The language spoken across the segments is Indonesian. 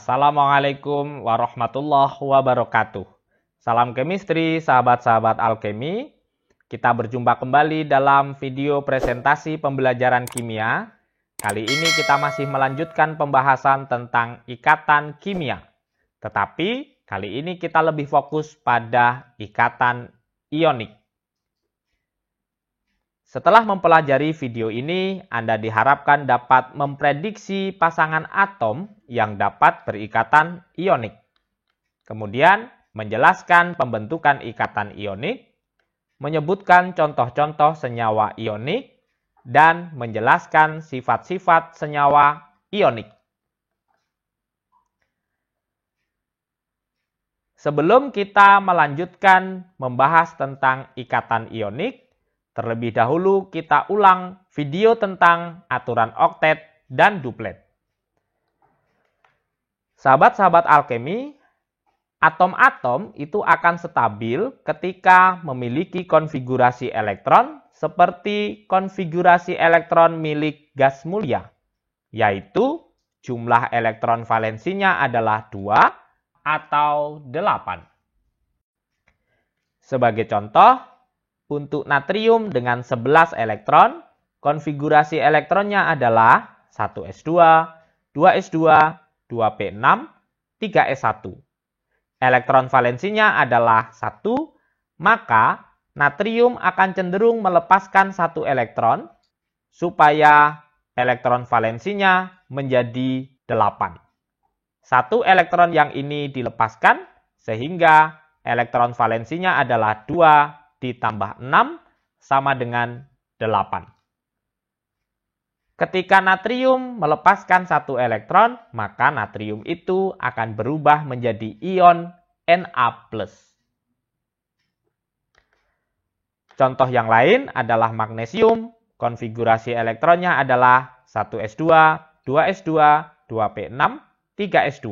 Assalamualaikum warahmatullahi wabarakatuh. Salam chemistry, sahabat-sahabat alkemi. Kita berjumpa kembali dalam video presentasi pembelajaran kimia. Kali ini kita masih melanjutkan pembahasan tentang ikatan kimia. Tetapi kali ini kita lebih fokus pada ikatan ionik. Setelah mempelajari video ini, Anda diharapkan dapat memprediksi pasangan atom yang dapat berikatan ionik. Kemudian, menjelaskan pembentukan ikatan ionik, menyebutkan contoh-contoh senyawa ionik, dan menjelaskan sifat-sifat senyawa ionik. Sebelum kita melanjutkan membahas tentang ikatan ionik, terlebih dahulu kita ulang video tentang aturan oktet dan duplet. Sahabat-sahabat alkemi, atom-atom itu akan stabil ketika memiliki konfigurasi elektron seperti konfigurasi elektron milik gas mulia, yaitu jumlah elektron valensinya adalah 2 atau 8. Sebagai contoh, untuk natrium dengan 11 elektron, konfigurasi elektronnya adalah 1s2, 2s2, 2p6, 3s1. Elektron valensinya adalah 1, maka natrium akan cenderung melepaskan 1 elektron supaya elektron valensinya menjadi 8. 1 elektron yang ini dilepaskan sehingga elektron valensinya adalah 2 ditambah 6 sama dengan 8. Ketika natrium melepaskan 1 elektron, maka natrium itu akan berubah menjadi ion Na+. Contoh yang lain adalah magnesium, konfigurasi elektronnya adalah 1s2, 2s2, 2p6, 3s2.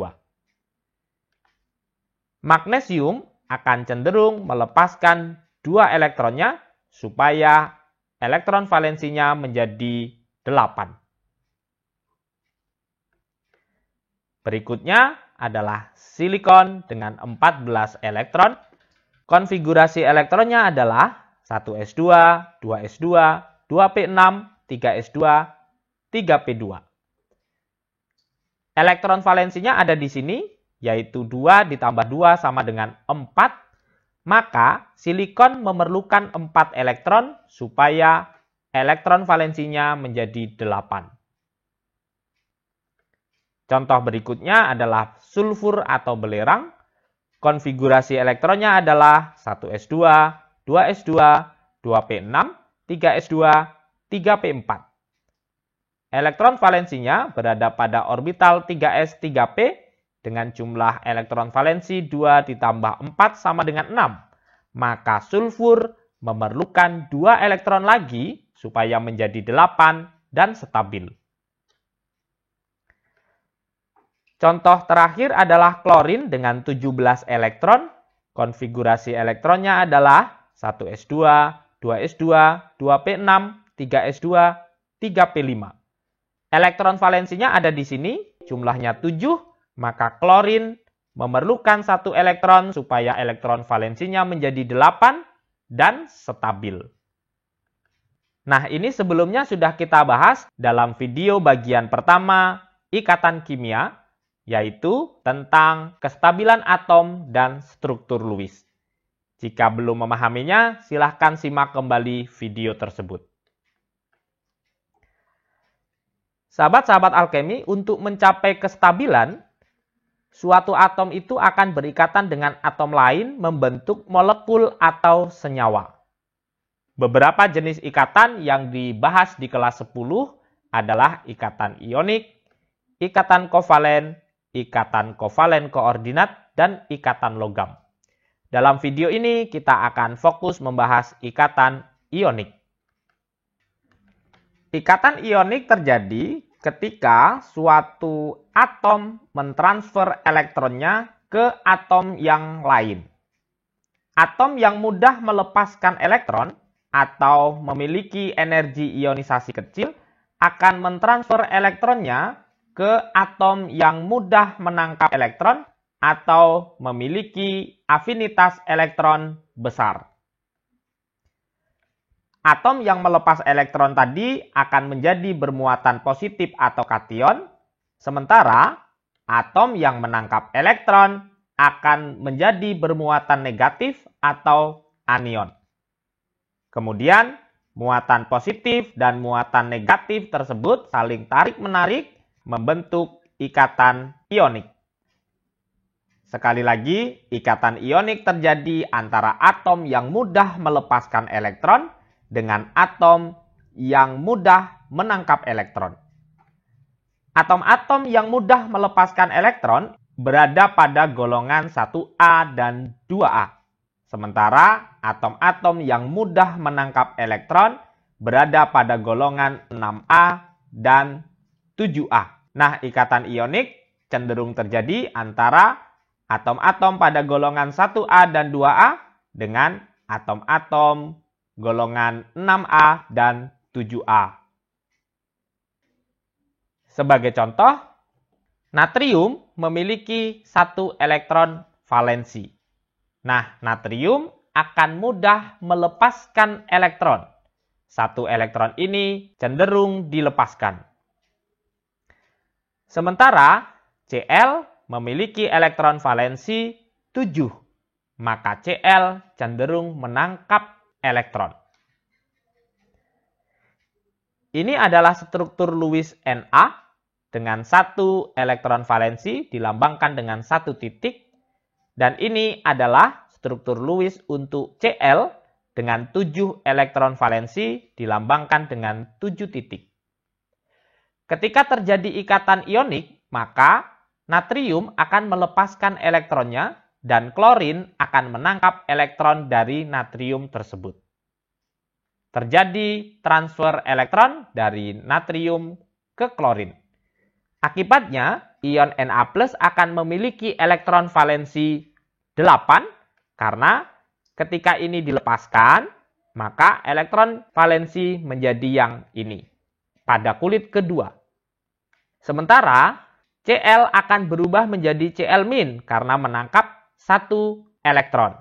Magnesium akan cenderung melepaskan 2 elektronnya supaya elektron valensinya menjadi 8. Berikutnya adalah silikon dengan 14 elektron. Konfigurasi elektronnya adalah 1s2, 2s2, 2p6, 3s2, 3p2. Elektron valensinya ada di sini, yaitu 2 ditambah 2 sama dengan 4. Maka silikon memerlukan 4 elektron supaya elektron valensinya menjadi 8. Contoh berikutnya adalah sulfur atau belerang. Konfigurasi elektronnya adalah 1s2, 2s2, 2p6, 3s2, 3p4. Elektron valensinya berada pada orbital 3s, 3p dengan jumlah elektron valensi 2 ditambah 4 sama dengan 6. Maka sulfur memerlukan 2 elektron lagi supaya menjadi 8 dan stabil. Contoh terakhir adalah klorin dengan 17 elektron. Konfigurasi elektronnya adalah 1s2, 2s2, 2p6, 3s2, 3p5. Elektron valensinya ada di sini, jumlahnya 7. Maka klorin memerlukan 1 elektron supaya elektron valensinya menjadi 8 dan stabil. Nah, ini sebelumnya sudah kita bahas dalam video bagian pertama ikatan kimia, yaitu tentang kestabilan atom dan struktur Lewis. Jika belum memahaminya, silahkan simak kembali video tersebut. Sahabat-sahabat alkemi, untuk mencapai kestabilan, suatu atom itu akan berikatan dengan atom lain membentuk molekul atau senyawa. Beberapa jenis ikatan yang dibahas di kelas 10 adalah ikatan ionik, ikatan kovalen koordinat, dan ikatan logam. Dalam video ini kita akan fokus membahas ikatan ionik. Ikatan ionik terjadi ketika suatu atom mentransfer elektronnya ke atom yang lain. Atom yang mudah melepaskan elektron atau memiliki energi ionisasi kecil akan mentransfer elektronnya ke atom yang mudah menangkap elektron atau memiliki afinitas elektron besar. Atom yang melepas elektron tadi akan menjadi bermuatan positif atau kation, sementara atom yang menangkap elektron akan menjadi bermuatan negatif atau anion. Kemudian, muatan positif dan muatan negatif tersebut saling tarik-menarik membentuk ikatan ionik. Sekali lagi, ikatan ionik terjadi antara atom yang mudah melepaskan elektron dengan atom yang mudah menangkap elektron. Atom-atom yang mudah melepaskan elektron berada pada golongan 1A dan 2A. Sementara atom-atom yang mudah menangkap elektron berada pada golongan 6A dan 7A. Nah, ikatan ionik cenderung terjadi antara atom-atom pada golongan 1A dan 2A dengan atom-atom golongan 6A dan 7A. Sebagai contoh, natrium memiliki 1 elektron valensi. Nah, natrium akan mudah melepaskan elektron. 1 elektron ini cenderung dilepaskan. Sementara Cl memiliki elektron valensi 7, maka Cl cenderung menangkap elektron. Ini adalah struktur Lewis Na dengan 1 elektron valensi dilambangkan dengan 1 titik. Dan ini adalah struktur Lewis untuk Cl dengan 7 elektron valensi dilambangkan dengan 7 titik. Ketika terjadi ikatan ionik, maka natrium akan melepaskan elektronnya dan klorin akan menangkap elektron dari natrium tersebut. Terjadi transfer elektron dari natrium ke klorin. Akibatnya, ion Na+ akan memiliki elektron valensi 8 karena ketika ini dilepaskan, maka elektron valensi menjadi yang ini pada kulit kedua. Sementara Cl akan berubah menjadi Cl- karena menangkap 1 elektron.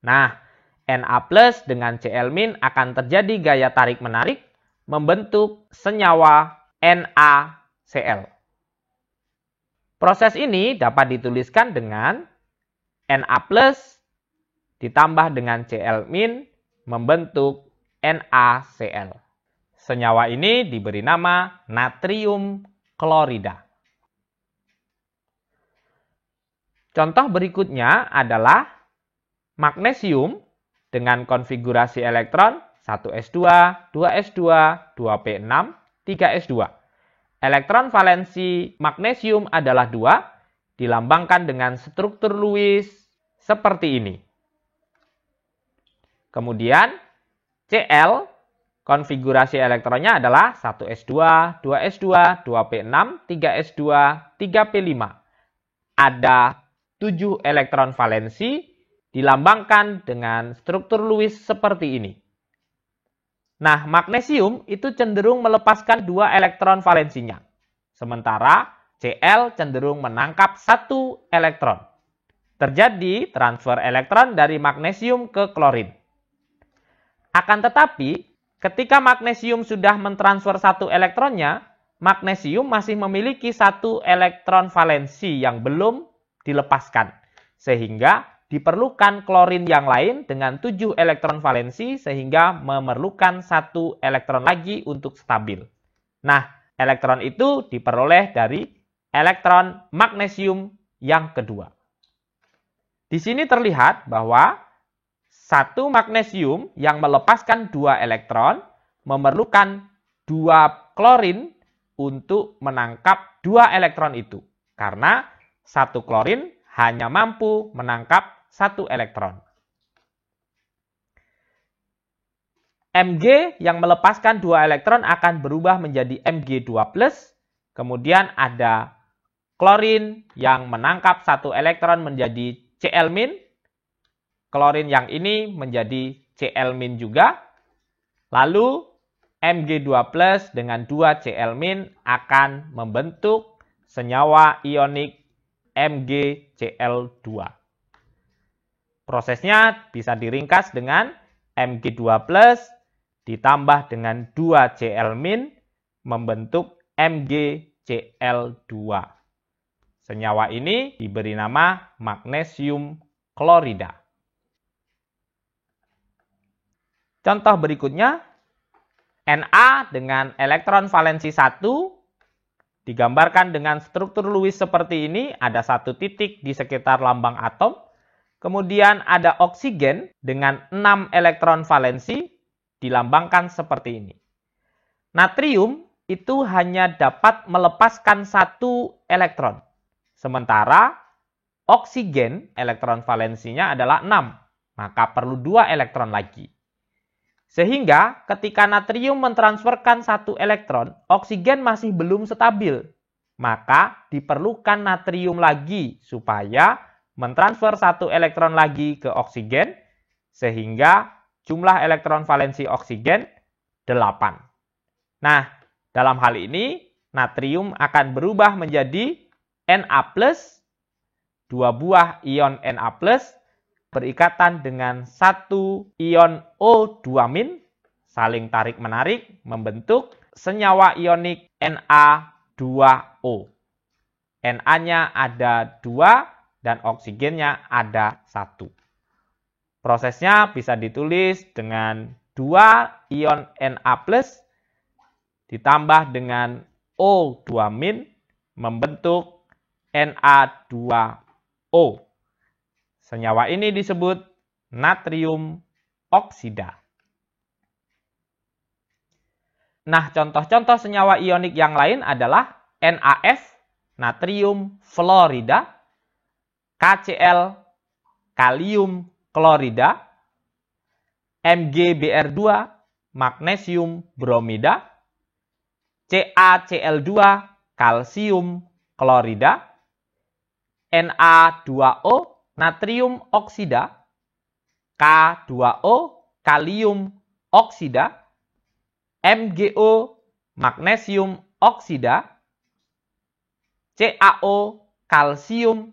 Nah, Na+ dengan Cl- akan terjadi gaya tarik-menarik membentuk senyawa NaCl. Proses ini dapat dituliskan dengan Na+ ditambah dengan Cl- membentuk NaCl. Senyawa ini diberi nama natrium klorida. Contoh berikutnya adalah magnesium dengan konfigurasi elektron 1s2, 2s2, 2p6, 3s2. Elektron valensi magnesium adalah 2, dilambangkan dengan struktur Lewis seperti ini. Kemudian Cl, konfigurasi elektronnya adalah 1s2, 2s2, 2p6, 3s2, 3p5. Ada 7 elektron valensi dilambangkan dengan struktur Lewis seperti ini. Nah, magnesium itu cenderung melepaskan 2 elektron valensinya. Sementara Cl cenderung menangkap 1 elektron. Terjadi transfer elektron dari magnesium ke klorin. Akan tetapi, ketika magnesium sudah mentransfer 1 elektronnya, magnesium masih memiliki 1 elektron valensi yang belum dilepaskan. Sehingga diperlukan klorin yang lain dengan 7 elektron valensi sehingga memerlukan 1 elektron lagi untuk stabil. Nah, elektron itu diperoleh dari elektron magnesium yang kedua. Di sini terlihat bahwa 1 magnesium yang melepaskan 2 elektron memerlukan 2 klorin untuk menangkap 2 elektron itu. Karena 1 klorin hanya mampu menangkap 1 elektron. Mg yang melepaskan 2 elektron akan berubah menjadi Mg2+. Kemudian ada klorin yang menangkap 1 elektron menjadi Cl-. Klorin yang ini menjadi Cl- juga. Lalu Mg2+ dengan 2 Cl- akan membentuk senyawa ionik MgCl2. Prosesnya bisa diringkas dengan Mg2+ ditambah dengan 2Cl- membentuk MgCl2. Senyawa ini diberi nama magnesium klorida. Contoh berikutnya, Na dengan elektron valensi 1 digambarkan dengan struktur Lewis seperti ini. Ada satu titik di sekitar lambang atom. Kemudian ada oksigen dengan 6 elektron valensi dilambangkan seperti ini. Natrium itu hanya dapat melepaskan 1 elektron. Sementara oksigen elektron valensinya adalah 6. Maka perlu 2 elektron lagi. Sehingga ketika natrium mentransferkan 1 elektron, oksigen masih belum stabil. Maka diperlukan natrium lagi supaya mentransfer 1 elektron lagi ke oksigen, sehingga jumlah elektron valensi oksigen 8. Nah, dalam hal ini natrium akan berubah menjadi Na+, 2 buah ion Na+, berikatan dengan 1 ion O2-, saling tarik-menarik, membentuk senyawa ionik Na2O. Na-nya ada 2 dan oksigennya ada 1. Prosesnya bisa ditulis dengan 2 ion Na+, ditambah dengan O2- membentuk Na2O. Senyawa ini disebut natrium oksida. Nah, contoh-contoh senyawa ionik yang lain adalah NaF, natrium fluorida, KCl, kalium klorida, MgBr2, magnesium bromida, CaCl2, kalsium klorida, Na2O, natrium oksida, K2O, kalium oksida, MgO, magnesium oksida, CaO, kalsium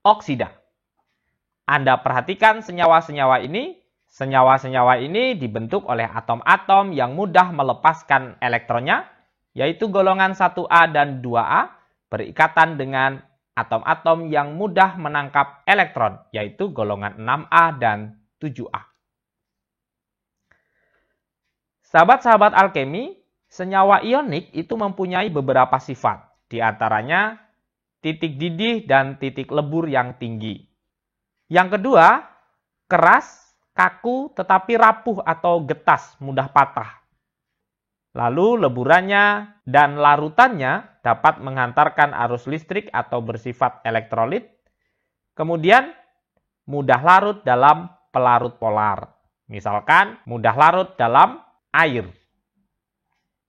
oksida. Anda perhatikan senyawa-senyawa ini dibentuk oleh atom-atom yang mudah melepaskan elektronnya, yaitu golongan 1A dan 2A, berikatan dengan atom-atom yang mudah menangkap elektron, yaitu golongan 6A dan 7A. Sahabat-sahabat alkemi, senyawa ionik itu mempunyai beberapa sifat, di antaranya titik didih dan titik lebur yang tinggi. Yang kedua, keras, kaku, tetapi rapuh atau getas, mudah patah. Lalu leburannya dan larutannya dapat menghantarkan arus listrik atau bersifat elektrolit. Kemudian mudah larut dalam pelarut polar. Misalkan mudah larut dalam air.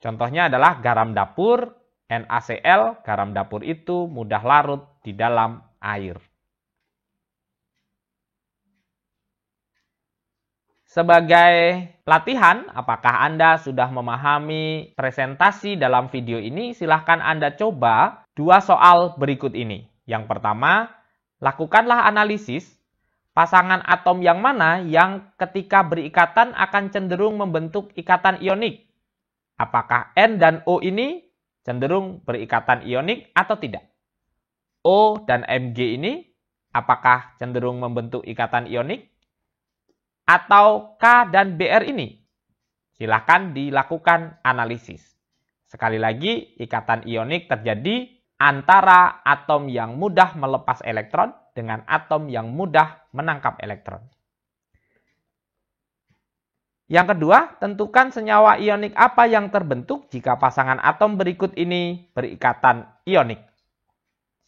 Contohnya adalah garam dapur, NaCl, garam dapur itu mudah larut di dalam air. Sebagai latihan, apakah Anda sudah memahami presentasi dalam video ini? Silahkan Anda coba 2 soal berikut ini. Yang pertama, lakukanlah analisis pasangan atom yang mana yang ketika berikatan akan cenderung membentuk ikatan ionik. Apakah N dan O ini cenderung berikatan ionik atau tidak? O dan Mg ini apakah cenderung membentuk ikatan ionik? Atau K dan Br ini? Silahkan dilakukan analisis. Sekali lagi, ikatan ionik terjadi antara atom yang mudah melepas elektron dengan atom yang mudah menangkap elektron. Yang kedua, tentukan senyawa ionik apa yang terbentuk jika pasangan atom berikut ini berikatan ionik.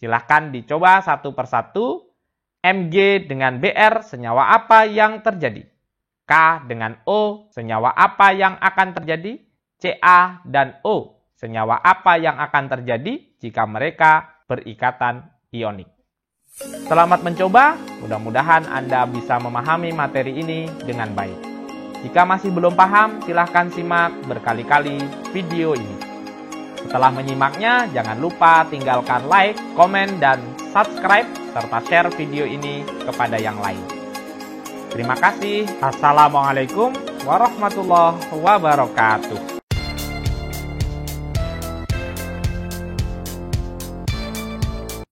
Silahkan dicoba satu persatu. Mg dengan Br, senyawa apa yang terjadi? K dengan O, senyawa apa yang akan terjadi? Ca dan O, senyawa apa yang akan terjadi jika mereka berikatan ionik? Selamat mencoba, mudah-mudahan Anda bisa memahami materi ini dengan baik. Jika masih belum paham, silahkan simak berkali-kali video ini. Setelah menyimaknya, jangan lupa tinggalkan like, komen, dan subscribe, serta share video ini kepada yang lain. Terima kasih. Assalamualaikum warahmatullahi wabarakatuh.